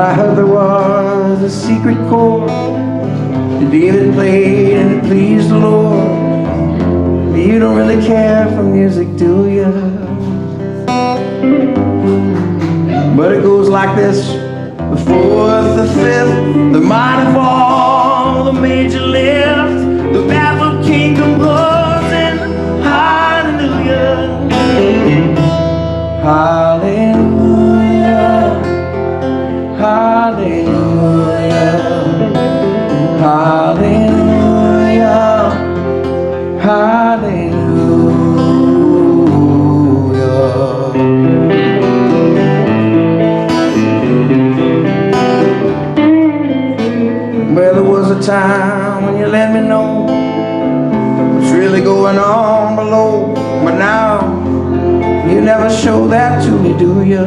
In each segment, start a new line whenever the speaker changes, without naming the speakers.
I heard there was a secret chord that David played and it pleased the Lord. You don't really care for music, do you? But it goes like this: the fourth, the fifth, the minor fall, the major lift, the baffled king composing hallelujah, hallelujah, hallelujah, hallelujah, hallelujah. Well, there was a time when you let me know what's really going on below, but now you never show that to me, do you?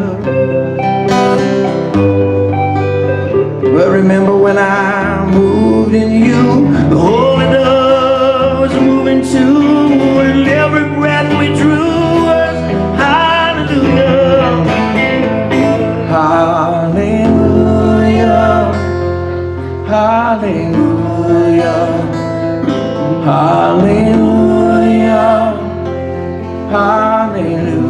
But remember when I moved in you, the Holy Dove was moving too, and every breath we drew was hallelujah, hallelujah, hallelujah, hallelujah, hallelujah.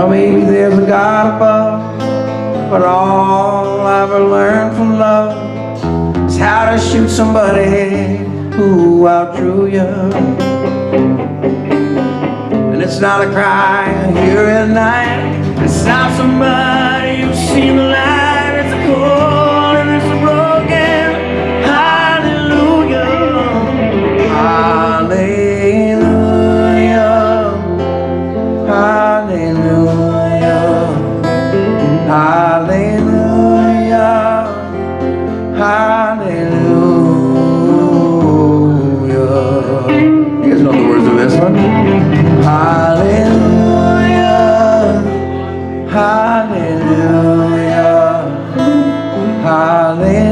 Maybe there's a God above, but all I ever learned from love is how to shoot somebody who outdrew you. And it's not a cry I hear at night, it's not somebody who's seen the light, it's a cold and it's a broken hallelujah, hallelujah, hallelujah, hallelujah, hallelujah. You guys know the words of this one? Hallelujah, hallelujah, hallelujah.